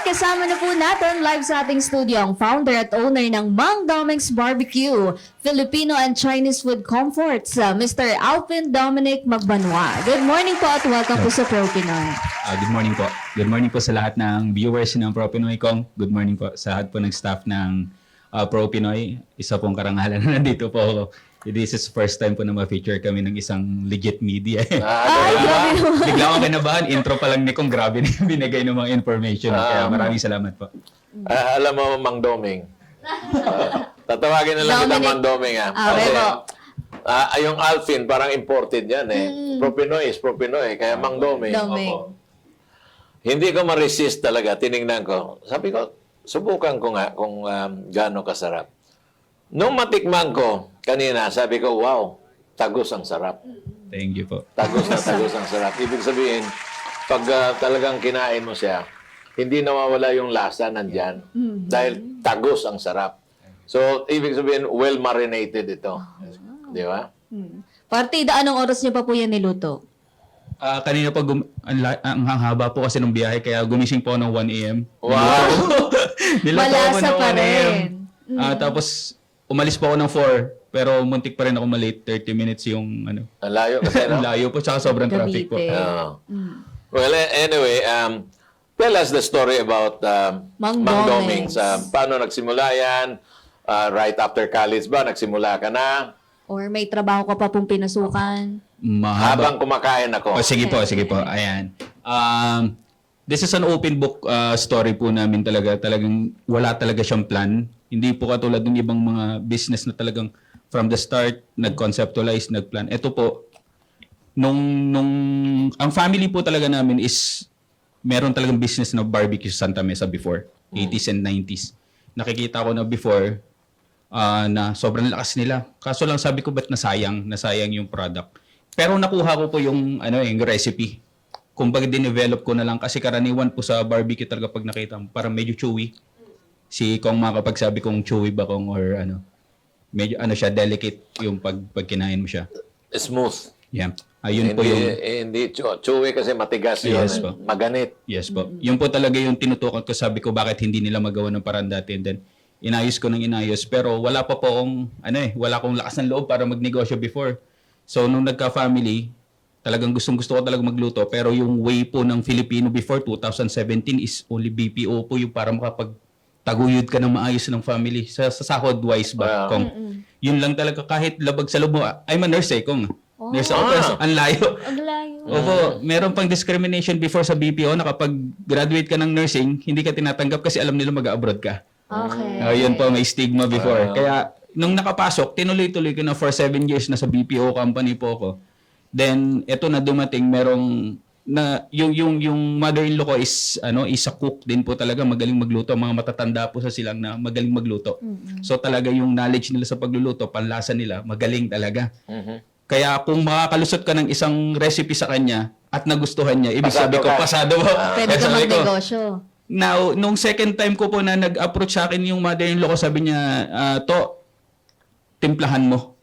At kasama na po natin live sa ating studio ang founder at owner ng Mang Doming's Barbecue, Filipino and Chinese Food Comforts, Mr. Alvin Dominic Magbanwa. Good morning po at welcome po sa Pro Pinoy. Good morning po. Good morning po sa lahat ng viewers ng Pro Pinoy Kong. Good morning po sa lahat po ng staff ng Pro Pinoy. Isa pong karangalan na nandito po ako. This is first time po na ma-feature kami ng isang legit media. Ay, grabe naman. Bigla akong kinabahan. Intro pa lang ni Kong. Grabe na yung binigay ng mga information. Kaya maraming salamat po. Alam mo, Mang Doming. Tatawagin na lang kita Dominic. Mang Doming. Okay po. Yung Alvin, parang imported yan eh. Pro Pinoy is Pro Pinoy. Kaya Mang Doming. Doming. Opo. Hindi ko ma-resist talaga. Tinignan ko. Sabi ko, subukan ko nga kung gaano kasarap. Nung matikman ko, kanina, sabi ko, wow, tagos ang sarap. Thank you po. Tagos na tagos ang sarap. Ibig sabihin, pag talagang kinain mo siya, hindi nawawala yung lasa nandyan. Dahil tagos ang sarap. So, ibig sabihin, well marinated ito. Di ba? Partida, anong oras niyo pa po yan niluto? Kanina po, ang haba po kasi ng biyahe. Kaya gumising po ng 1 a.m. Wow! Niluto ako Malasa ng pa 1 a.m. rin. Tapos, umalis po ako ng 4. Pero muntik pa rin ako malate. 30 minutes yung ano. Ang layo kasi, Ang no? layo po, tsaka sobrang traffic po. Cavite. Well, anyway, tell us the story about Mang Mang Doming's. Doming's. Paano nagsimula yan? Right after college ba? Nagsimula ka na? Or may trabaho ka pa pong pinasukan? Mahaba. Habang kumakain ako. Sige po, sige po. Ayan. This is an open book story po namin talaga. Talagang wala talaga siyang plan. Hindi po katulad ng ibang mga business na talagang from the start, nag-conceptualize, nag-plan. Ito po, ang family po talaga namin is meron talagang business na barbecue sa Santa Mesa before, 80s and 90s. Nakikita ko na before na sobrang lakas nila. Kaso lang sabi ko, ba't nasayang yung product. Pero nakuha ko po yung recipe. Kumbaga dinevelop ko na lang kasi karaniwan po sa barbecue talaga pag nakita mo, parang medyo chewy. Si Kong makapagsabi kung chewy ba Kong or medyo siya, delicate yung pag kinain mo siya. Smooth. Yeah. Ayun po yung... Hindi chewy kasi matigas yun. Yes po. Maganit. Yes po. Yun po talaga yung tinutukan ko. Sabi ko bakit hindi nila magawa ng parang dati. And then, inayos ko ng inayos. Pero wala pa po akong, wala akong lakas ng loob para magnegosyo before. So, nung nagka-family, talagang gustong-gusto ko talaga magluto. Pero yung way po ng Filipino before 2017 is only BPO po yung para makapagtaguyod ka ng maayos ng family. Sa sahod-wise ba, Kong? Yun lang talaga kahit labag sa loob mo. I'm a nurse Kong. Nurse ako, pero ang layo. Ang layo. Opo, meron pang discrimination before sa BPO na kapag graduate ka ng nursing, hindi ka tinatanggap kasi alam nila mag-abroad ka. Okay. Yun po, may stigma before. Kaya, nung nakapasok, tinuloy-tuloy ko na for 7 years na sa BPO company po ako. Then, eto na dumating, merong, yung mother-in-law ko is a cook din po talaga, magaling magluto. Mga matatanda po sa silang na magaling magluto. So, talaga yung knowledge nila sa pagluluto, panlasa nila, magaling talaga. Kaya kung makakalusot ka ng isang recipe sa kanya at nagustuhan niya, ibig sabi ko, pasado mo. Pwede ka Sabi ko, magnegosyo. now, nung second time ko po na nag-approach sa akin yung mother-in-law ko, sabi niya, timplahan mo.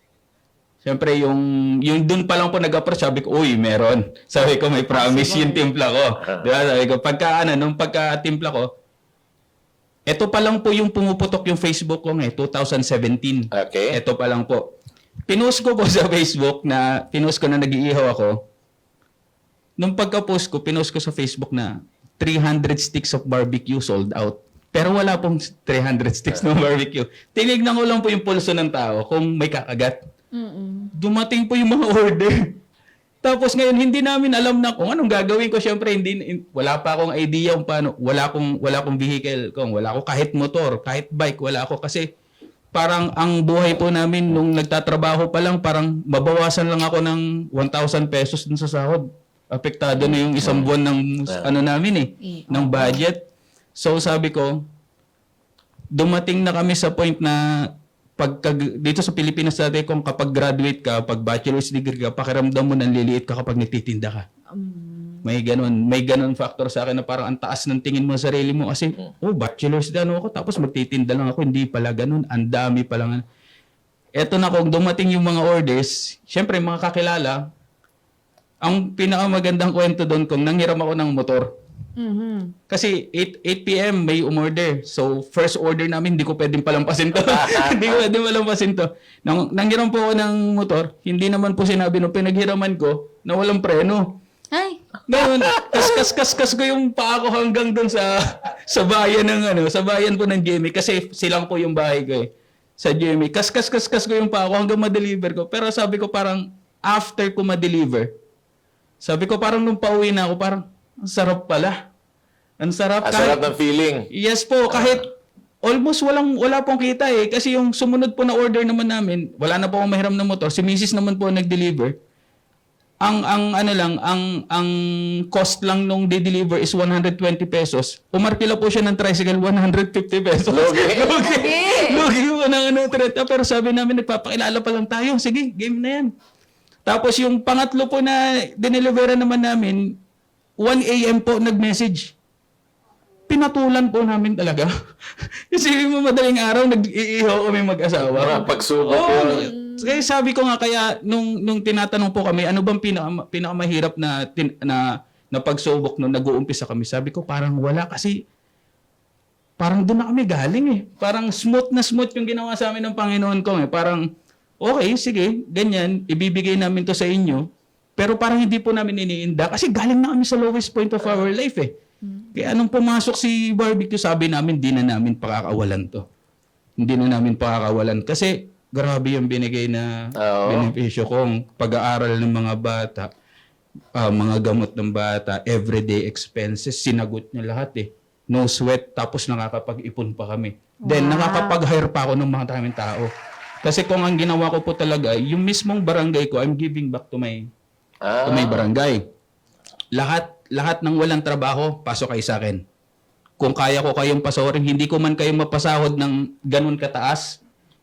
Siyempre, yung dun pa lang po nag-approach, sabi ko, uy, meron. Sabi ko, may promise yung timpla ko. Diba? Sabi ko, nung pagka-timpla ko, ito pa lang po yung pumuputok yung Facebook ko 2017. Okay. Ito pa lang po. Pinost ko po sa Facebook pinost ko na nag-iihaw ako. Nung pagka-post ko, pinost ko sa Facebook na 300 sticks of barbecue sold out. Pero wala pong 300 sticks ng barbecue. Tinignan ko lang po yung pulso ng tao kung may kakagat. Dumating po yung mga order. Tapos ngayon, hindi namin alam na kung anong gagawin ko. Siyempre, wala pa akong idea kung paano. Wala akong vehicle. Wala ako kahit motor, kahit bike. Wala ako kasi parang ang buhay po namin nung nagtatrabaho pa lang, parang mabawasan lang ako ng 1,000 pesos dun sa sahod. Apektado na yung isang buwan ng namin ng budget. So sabi ko, dumating na kami sa point na dito sa Pilipinas dati kung kapag graduate ka, pag bachelor's degree ka, pakiramdam mo nanliliit ka kapag nagtitinda ka. May ganun factor sa akin na parang ang taas ng tingin mo sa sarili mo kasi, bachelor's din ako, tapos magtitinda lang ako, hindi pala ganun, ang dami pa lang. Eto na kung dumating yung mga orders, syempre mga kakilala, ang pinakamagandang kwento doon kung nanghiram ako ng motor. Kasi 8 p.m. may umorder. So, first order namin, hindi ko pwedeng palampasin to. Hindi ko pwedeng palampasin to. Nanghiram po ako ng motor, hindi naman po sinabi nung pinaghiraman ko na walang preno. Ay, Ngayon, kas ko yung paa ko hanggang doon sa bayan ng sa bayan po ng GMA kasi silang po yung bahay ko eh. Sa GMA. Kas ko yung paa ko hanggang ma-deliver ko. Pero sabi ko parang after ko ma-deliver, sabi ko parang nung pauwi na ako, parang ang sarap pala. Ang sarap. Ang sarap ng feeling. Yes po, kahit almost wala pong kita eh. Kasi yung sumunod po na order naman namin, wala na po akong mahiram na motor. Si Mrs. naman po nag-deliver. Ang cost lang nung de-deliver is 120 pesos. Umarkila po siya ng tricycle 150 pesos. Lugi. Lugi po ng pero sabi namin nagpapakilala pa lang tayo. Sige, game na yan. Tapos yung pangatlo po na dineliveran naman namin, 1 a.m. po nag-message. Pinatulan po namin talaga. Kasi mo madaling araw, nag-iihaw kami mag-asawa. Mga pagsubok yun. Kaya sabi ko nga, kaya nung tinatanong po kami, ano bang pinakamahirap na pagsubok nung nag-uumpisa kami, sabi ko parang wala kasi parang doon na kami galing eh. Parang smooth yung ginawa sa amin ng Panginoon ko eh. Parang, okay, sige, ganyan, ibibigay namin to sa inyo. Pero parang hindi po namin iniinda kasi galing na kami sa lowest point of our life eh. Kaya nung pumasok si barbecue, sabi namin, di na namin pakakawalan to. Hindi na namin pakakawalan. Kasi grabe yung binigay na benepisyo kong pag-aaral ng mga bata, mga gamot ng bata, everyday expenses, sinagot niya lahat eh. No sweat, tapos nakakapag-ipon pa kami. Then nakakapag-hire pa ako ng mga daming tao. Kasi kung ang ginawa ko po talaga, yung mismong barangay ko, I'm giving back to my barangay. Lahat ng walang trabaho, pasok kayo sa akin. Kung kaya ko kayong pasorin, hindi ko man kayo mapasahod ng ganun kataas,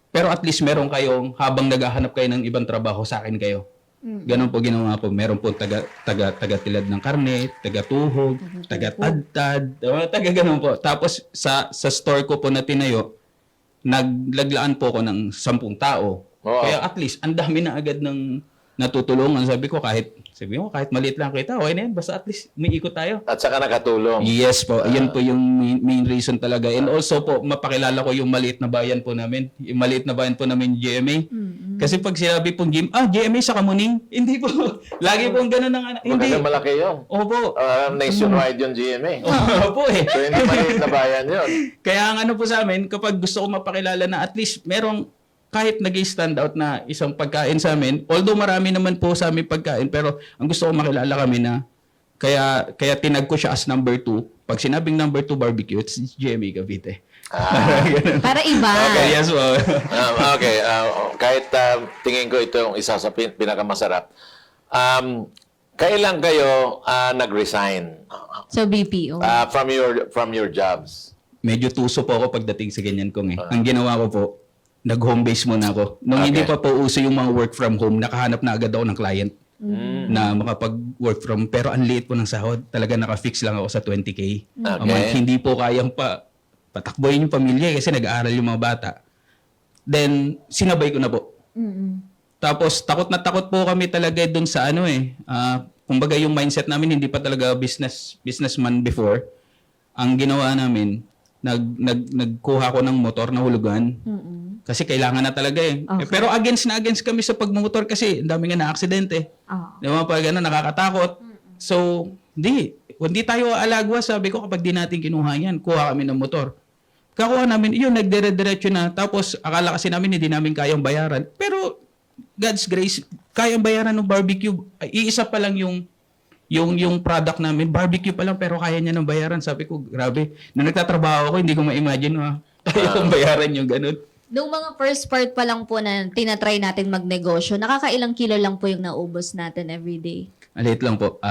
pero at least meron kayong, habang naghahanap kayo ng ibang trabaho, sa akin kayo. Ganun po ginawa ko. Meron po taga-tilad ng karne, taga-tuhog, taga-tadtad, taga-ganun po. Tapos sa store ko po na tinayo, naglaglaan po ko ng 10 tao. Wow. Kaya at least, ang dami na agad ng natutulungan. Sabi ko, kahit maliit lang kita, okay na yan. Basta at least may ikot tayo. At saka nakatulong. Yes po. Yun po yung main reason talaga. And also po, mapakilala ko yung maliit na bayan po namin. Yung maliit na bayan po namin, GMA. Kasi pag sinabi pong GMA sa Kamuning, hindi po. Lagi pong ganun ang anak. Hindi. Maganda malaki yun. Opo. Nationwide yung GMA. Opo eh. So, hindi maliit na bayan yun. Kaya ang ano po sa amin, kapag gusto ko mapakilala na at least merong kahit nag-stand out na isang pagkain sa amin, although marami naman po sa amin pagkain, pero ang gusto ko makilala kami na kaya tinag ko siya as number 2. Pag sinabing number 2 barbecue, it's GMA Cavite. para iba. Okay, yes po. Okay. Kahit tingin ko ito yung isa sa pinakamasarap. Kailan kayo nag-resign So, BPO. from your jobs? Medyo tuso po ako pagdating sa ganyan kong eh. Ang ginawa ko po, nag-home base muna ako. Nung hindi pa po uso yung mga work from home, nakahanap na agad ako ng client na makapag-work from. Pero ang liit po ng sahod. Talaga naka-fix lang ako sa 20K. A month. Hindi po kayang patakboyin yung pamilya kasi nag-aaral yung mga bata. Then, sinabay ko na po. Tapos, takot na takot po kami talaga dun sa kumbaga yung mindset namin, hindi pa talaga businessman before. Ang ginawa namin, nagkuha ko ng motor na hulugan. Kasi kailangan na talaga eh. Okay. Pero against kami sa pagmumotor kasi ang dami nga na-aksidente. Di ba? Pag nakakatakot. So, hindi tayo alagwa. Sabi ko, kapag di natin kinuha yan, kuha kami ng motor. Kakuha namin, nagdire-diretso na. Tapos, akala kasi namin hindi namin kayang bayaran. Pero, God's grace, kayang bayaran ng barbecue. Iisa pa lang yung product namin. Barbecue pa lang, pero kaya niya ng bayaran. Sabi ko, grabe. Na nagtatrabaho ako, hindi ko ma-imagine kaya kong bayaran yung ganun. Nung mga first part pa lang po na tinatry natin magnegosyo, nakakailang kilo lang po yung naubos natin everyday? Maliit lang po.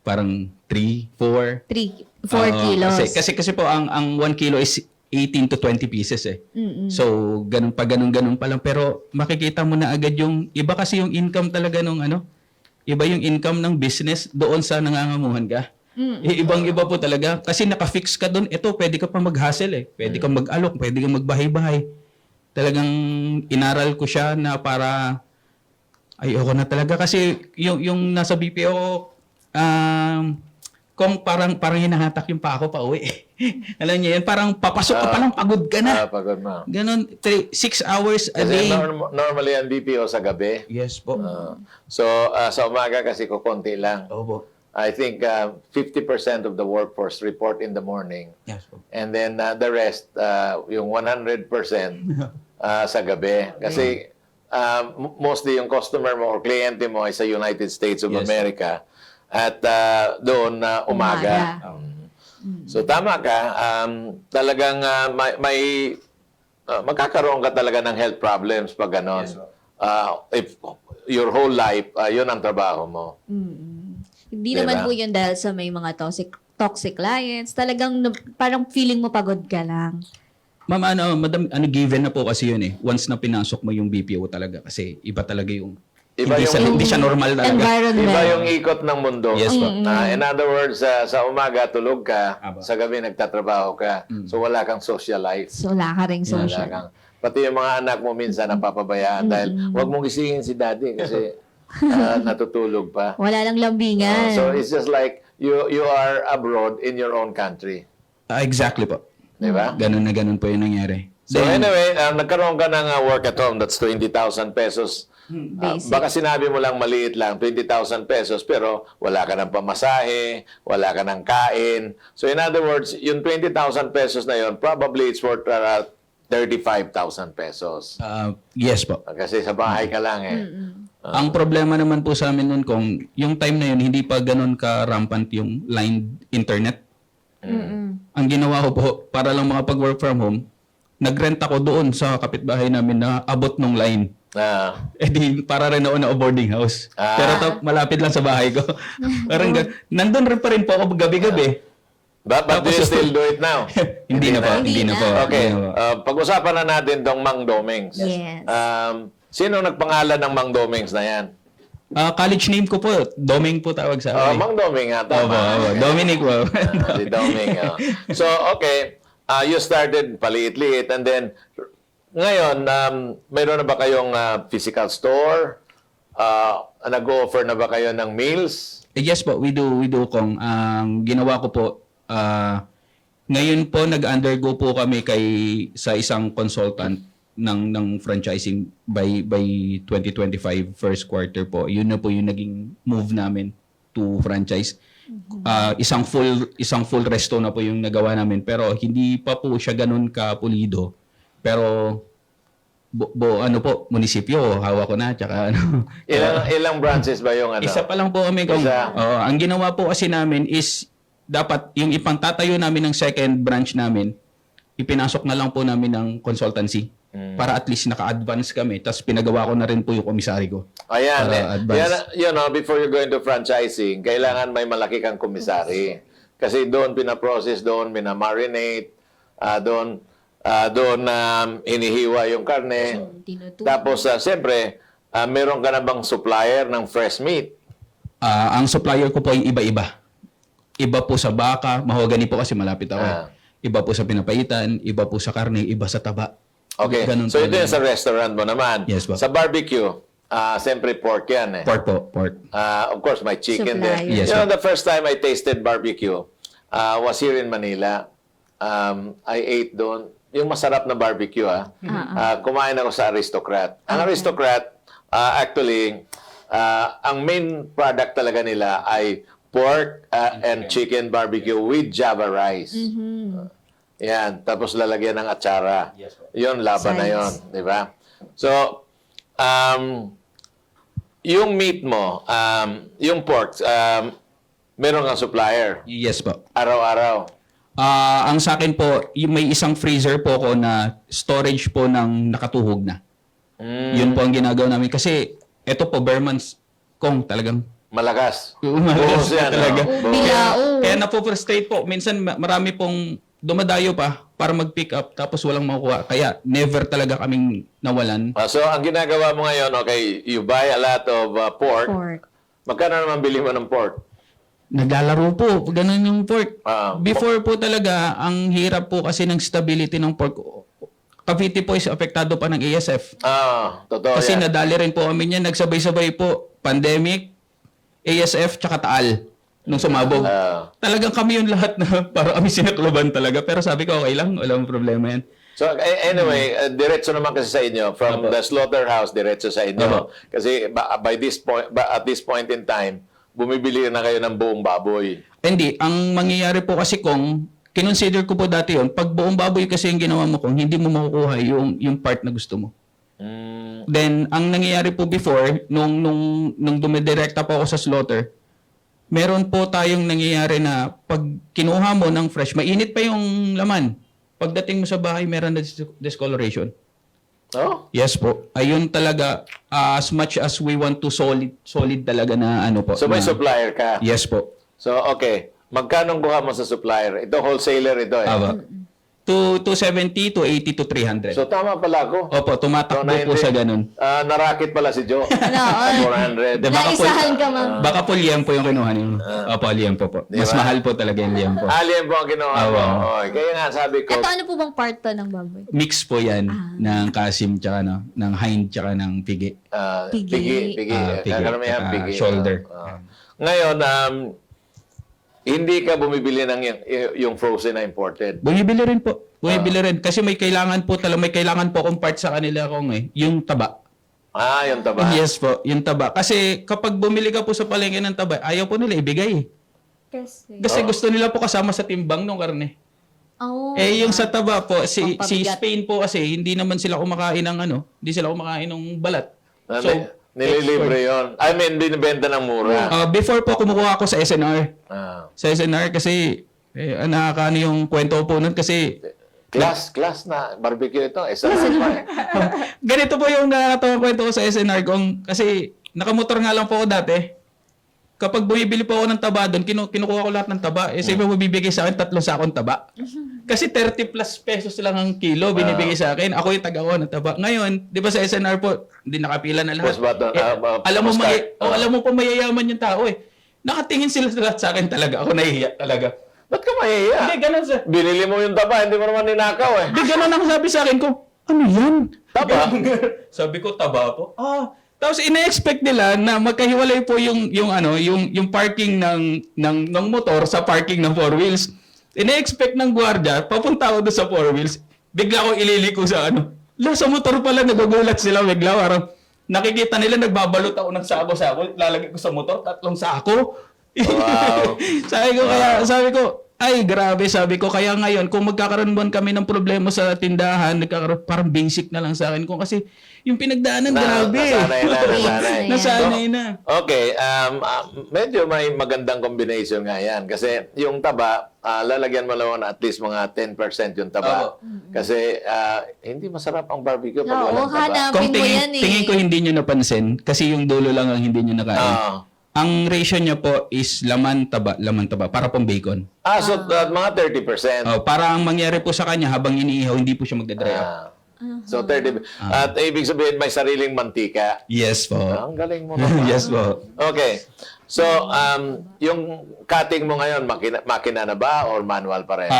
Parang 3, 4. 4 kilos. Kasi po, ang 1 kilo is 18 to 20 pieces eh. So, ganun pa lang. Pero makikita mo na agad yung, iba kasi yung income talaga nung iba yung income ng business doon sa nangangamuhan ka. Ibang-iba po talaga. Kasi naka-fix ka doon. Ito, pwede ka pa mag-hustle eh. Pwede kang mag-alok, pwede kang magbahay-bahay. Talagang inaral ko siya na para ayoko na talaga. Kasi yung nasa BPO, Kung parang hinahatak yung pa ako pa uwi. Alam niyo yun, parang papasok ka pa lang, pagod ka na. Pagod mo. Ganon, 6 hours a Kasi day. normally ang BPO sa gabi. Yes po. So, sa umaga kasi kukunti lang. Opo. I think 50% of the workforce report in the morning. Yes po. And then the rest, yung 100% sa gabi. Kasi mostly yung customer mo or kliyente mo ay sa United States of Yes. America. At doon umaga. So tama ka, talagang magkakaroon ka talaga ng health problems pag gano'n. If your whole life, yun ang trabaho mo. Hindi Diba? naman po yun dahil sa may mga toxic clients. Talagang parang feeling mo pagod ka lang. Ma'am, madam, given na po kasi yun eh. Once na pinasok mo yung BPO talaga kasi iba talaga yung Iba hindi siya normal talaga. Environment. Iba yung ikot ng mundo. Yes, po. In other words, sa umaga tulog ka, Aba. sa gabi nagtatrabaho ka. So wala kang social life. So, wala ka ring Wala social. kang, pati yung mga anak mo minsan napapabayaan dahil wag mong gisingin si daddy kasi natutulog pa. Wala lang lambingan. So it's just like you are abroad in your own country. Exactly po. Di ba? Ganun na ganun po yung nangyari. So anyway, nagkaroon ka ng work at home, that's 20,000 pesos. Basic. Baka sinabi mo lang maliit lang, 20,000 pesos, pero wala ka ng pamasahe, wala ka ng kain. So in other words, yung 20,000 pesos na yun, probably it's worth 35,000 pesos. Yes po. Kasi sa bahay ka lang eh. Ang problema naman po sa amin nun kung yung time na yun, hindi pa ganun ka-rampant yung line internet. Ang ginawa ko po, para lang makapag-work from home, nag-rent ako doon sa kapitbahay namin na abot ng line. Eh di, para rin ako na boarding house. Pero malapit lang sa bahay ko. Parang nandun rin pa rin po ako gabi-gabi. But do you still do it now? Hindi na po. Hindi na. Okay, Hindi na po. pag-usapan na natin tong Mang Domings. Yes. Sino nagpangalan ng Mang Domings na yan? College name ko po, Doming po tawag sa akin. Mang Doming nga, Opo, tama. Dominic po. Si Doming. So, okay. You started paliit-liit and then ngayon, mayroon na ba kayong physical store? Nag-offer na ba kayo ng meals? Yes po, we do kong. Ang ginawa ko po, ngayon po nag-undergo po kami sa isang consultant ng franchising by 2025 first quarter po. Yun na po yung naging move namin to franchise. Isang full resto na po yung nagawa namin pero hindi pa po siya ganun kapulido. Pero ano po, munisipyo, hawak ko na tsaka ano. Ilang branches ba yung ano? Isa pa lang po kami kung Isa. ang ginawa po kasi namin is dapat yung ipangtatayo namin ng second branch namin, ipinasok na lang po namin ng consultancy para at least naka-advance kami. Tapos pinagawa ko na rin po yung komisary ko. Ayan, Para advance. before you go into franchising, kailangan may malaki kang komisari. Kasi doon pinaprocess, doon minamarinate, doon hinihiwa yung karne. Tinutuloy. Tapos, siyempre, meron ka na bang supplier ng fresh meat? Ang supplier ko po ay iba-iba. Iba po sa baka, mahogany po kasi malapit ako. Iba po sa pinapaitan, iba po sa karne, iba sa taba. Okay, Ganun so po ito yun. yung sa restaurant mo naman. Yes, po. Sa barbecue, siyempre pork yan eh. Pork po, pork. Of course, my chicken Supplier. there. Yes, You know, sir. the first time I tasted barbecue was here in Manila. I ate doon. Yung masarap na barbecue, kumain ako sa Aristocrat. Ang Aristocrat, actually, ang main product talaga nila ay pork and chicken barbecue with Java rice. Yan. Tapos lalagyan ng atsara. Yun, laban na Sides. yun. Di ba? So, yung meat mo, yung pork, meron kang supplier. Yes po. Araw-araw. Ang sa akin po, may isang freezer po ko na storage po ng nakatuhog na. Yun po ang ginagawa namin. Kasi ito po, bare months kong talagang Malakas. Malakas Buhos yan. talaga. no? Buhos. Bilao. Kaya napo-frustrate po. Minsan marami pong dumadayo pa para mag-pick up tapos walang makuha. Kaya never talaga kaming nawalan. So, ang ginagawa mo ngayon, okay, you buy a lot of pork. Pork. Magkano naman bili mo ng pork? Naglalaro po. Ganun yung pork. Ah, Before po talaga, ang hirap po kasi ng stability ng pork. Cavite po is apektado pa ng ASF. Totoo Kasi yan. nadali rin po kami niyan. Nagsabay-sabay po. Pandemic, ASF, tsaka Taal. nung sumabog. Talagang kami yung lahat na para kami sinakloban talaga. Pero sabi ko, okay lang, walang problema yan. So anyway, diretso naman kasi sa inyo from the slaughterhouse diretso sa inyo. Kasi by this point at this point in time, bumibili na kayo ng buong baboy. Hindi, ang mangyayari po kasi kung kinonsider ko po dati yon, pag buong baboy kasi yung ginawa mo kung hindi mo makukuha yung part na gusto mo. Then ang nangyayari po before nung dumidirekta po ako sa slaughter, meron po tayong nangyayari na pag kinuha mo ng fresh, mainit pa yung laman. Pagdating mo sa bahay, meron na discoloration. Oh? Yes po. Ayun talaga, as much as we want to solid talaga na ano po. So may na- supplier ka. Yes po. So okay, magkano kuha mo sa supplier? Ito wholesaler ito eh. Aba. 270 to 80 to 300. So tama pala ako. Opo, tumatakbo po sa ganun. Narakit pala si Joe. Ano, 400. De, baka po, naisahan ka, ma'am. baka po liempo yung kinuha niyo. Opo, liempo po. Mas Diba? mahal po talaga yung liempo. Alien po ang ginawa mo. Okay. Kaya nga sabi ko, Ito ano po bang part to ng baboy? Mix po yan ng kasim tsaka ng hind tsaka ng pigi. Pigi. Pigi. Pigi. Karamihan Tsaka pigi. shoulder. Ngayon, hindi ka bumibili ng yung frozen na imported. Bumibili rin po. Bumibili rin. Kasi may kailangan po akong part sa kanila kung yung taba. Yung taba. Yes po, yung taba. Kasi kapag bumili ka po sa palengke ng taba, ayaw po nila ibigay. Kasi gusto nila po kasama sa timbang ng karne. Oh. Yung sa taba po, si Pampabigat. Spain po kasi, hindi naman sila kumakain ng hindi sila kumakain ng balat. Nililibre yun. I mean, binibenta ng mura. Before po, kumukuha ako sa SNR. Sa Ah. SNR kasi, nakakaano yung kwento po nun kasi, Class na barbecue ito. Sarap pa eh. ganito po yung nakakatawang kwento ko sa SNR kasi nakamotor nga lang po ako dati. Kapag bumibili po ako ng taba doon, kinukuha ko lahat ng taba. Sabi mo, bibigay sa akin 3 sakong taba. Kasi 30 plus pesos lang ang kilo binibigay sa akin. Ako yung taga-kuha ng taba. Ngayon, di ba sa SNR po, hindi nakapila na lahat. Post button, alam mo po mayayaman yung tao eh. Nakatingin sila lahat sa akin talaga. Ako nahihiya talaga. Ba't ka mahiya? Hindi, ganun sa... Binili mo yung taba, hindi mo naman ninakaw eh. Hindi, ganun ang sabi sa akin ko, ano yan? Taba? Sabi ko, taba po. Tapos ina-expect nila na magkahiwalay po yung parking ng motor sa parking ng 4 wheels. Ina-expect ng gwardiya, papunta ako doon sa 4 wheels, bigla ko ililiko sa sa motor pala, nagugulat sila bigla. Parang nakikita nila, nagbabalot ako ng sako-sako, lalagay ko sa motor, 3 sako. Wow. sabi ko, ay grabe, sabi ko, kaya ngayon, kung magkakaroon man kami ng problema sa tindahan, parang basic na lang sa akin. Kung kasi, yung pinagdaanan, grabe. Nasanay. Nasanay na. Okay, medyo may magandang combination nga yan. Kasi yung taba, lalagyan mo lang at least mga 10% yung taba. Kasi hindi masarap ang barbecue pag Oo, walang taba. hanapin Kung mo yan eh. tingin ko hindi nyo napansin, kasi yung dulo lang ang hindi nyo nakain. Ang ratio niya po is laman taba, para pong bacon. So mga 30%. Para ang mangyari po sa kanya, habang iniihaw, hindi po siya magdadry up. So 30%. At ibig sabihin, may sariling mantika. Yes po. Ang galing mo naman. Yes po. Okay. So, yung cutting mo ngayon, makina na ba or manual pa rin?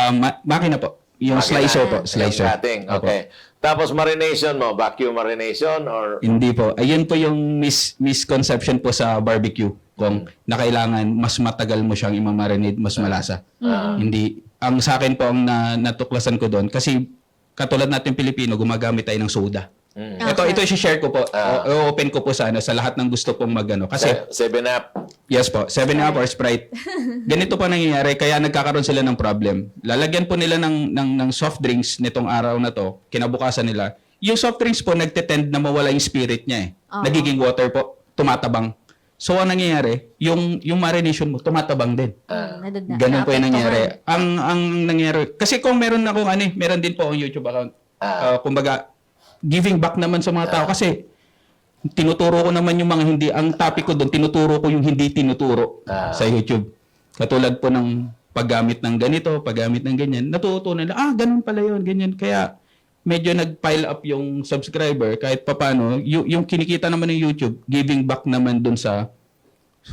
Makina po. Yung Makina. slicer po. Slicer. Yung cutting, Opo. okay. Tapos marination mo, vacuum marination or... Hindi po. Ayun po yung misconception po sa barbecue. Kung na kailangan mas matagal mo siyang i-marinate, mas malasa. Hindi. Ang sa akin po, ang natuklasan ko doon, kasi katulad natin Pilipino, gumagamit tayo ng soda. Ito i-share ko po. Open ko po sa lahat ng gusto pong magano. Kasi 7-Up. yes po, 7-Up or Sprite. Ganito pa nangyayari, kaya nagkakaroon sila ng problem. Lalagyan po nila ng soft drinks nitong araw na to, kinabukasan nila. Yung soft drinks po, nagtitend na mawala yung spirit niya eh. Nagiging water po, tumatabang. So, ang nangyayari, yung marination mo, tumatabang din. Ganun po yung nangyayari. Ang nangyayari, kasi kung meron meron din po akong YouTube account. Kumbaga, giving back naman sa mga tao kasi tinuturo ko naman yung mga hindi, ang topic ko doon, tinuturo ko yung hindi tinuturo sa YouTube. Katulad po ng paggamit ng ganito, paggamit ng ganyan, natutunan nila, ganun pala yun, ganyan. Kaya medyo nag-pile up yung subscriber kahit papano, yung kinikita naman ng YouTube, giving back naman doon sa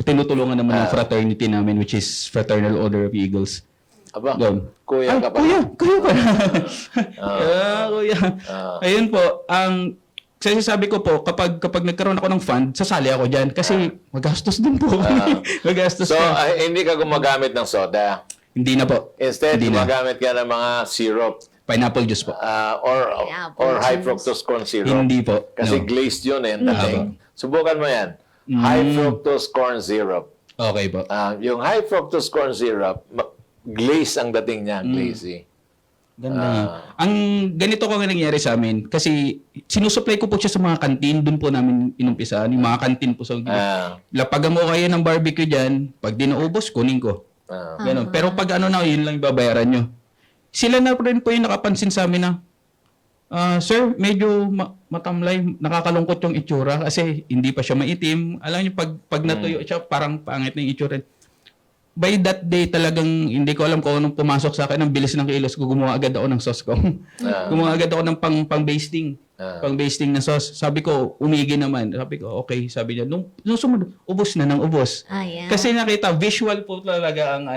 tinutulungan naman ng fraternity namin, which is Fraternal Order of Eagles. Aba, Go. kuya ka pa. Kuya pa. Kuya. Ayun po, kasi sabi ko po, kapag nagkaroon ako ng fund, sasali ako dyan. Kasi magastos din po. Magastos So, ka. hindi ka gumagamit ng soda. Hindi na po. Instead, Hindi na. gumagamit ka ng mga syrup Pineapple juice po. or high fructose corn syrup. Hindi po. Kasi No. glazed yun eh, ang dating. Subukan mo yan. High fructose corn syrup. Okay po. Yung high fructose corn syrup, glaze ang dating niya, glazy. Ganda nga. Ang ganito ko nga nangyari sa amin, kasi sinusupply ko po siya sa mga kantin, doon po namin inumpisahan, yung mga kantin po sa lapagan mo kayo ng barbecue dyan, pag di naubos, kunin ko. Ganon. Pero pag ano na, yun lang babayaran nyo. Sila na rin po yung nakapansin sa amin na, sir, medyo matamlay, nakakalungkot yung itsura kasi hindi pa siya maitim. Alam niyo, pag natuyo siya, parang pangit na yung itsura. By that day talagang hindi ko alam kung anong pumasok sa akin. Ang bilis ng kilos ko, gumawa agad ako ng sauce ko. Gumawa agad ako ng pang-basting. Pang-basting na sauce. Sabi ko, umigi naman. Sabi ko, okay. Sabi niya, nung sumunod, ubos na ng ubos. Ayan. Kasi nakita, visual po talaga ang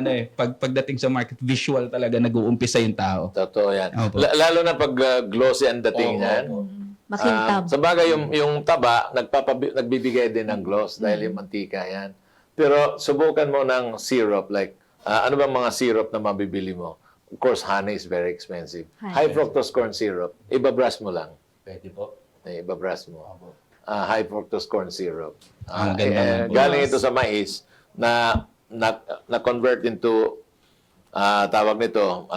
pagdating sa market, visual talaga nag-uumpisa yung tao. Totoo yan. Opo. Lalo na pag glossy ang dating niyan. Makintab. Sa bagay, yung taba, nagbibigay din ng gloss dahil yung mantika yan. Pero subukan mo ng syrup, like, ano bang mga syrup na mabibili mo? Of course, honey is very expensive. High fructose corn syrup, ibabrush mo lang. Pwede po. Ibabrush mo. High fructose corn syrup. Ang ganda Galing ito sa mais na convert into tawag nito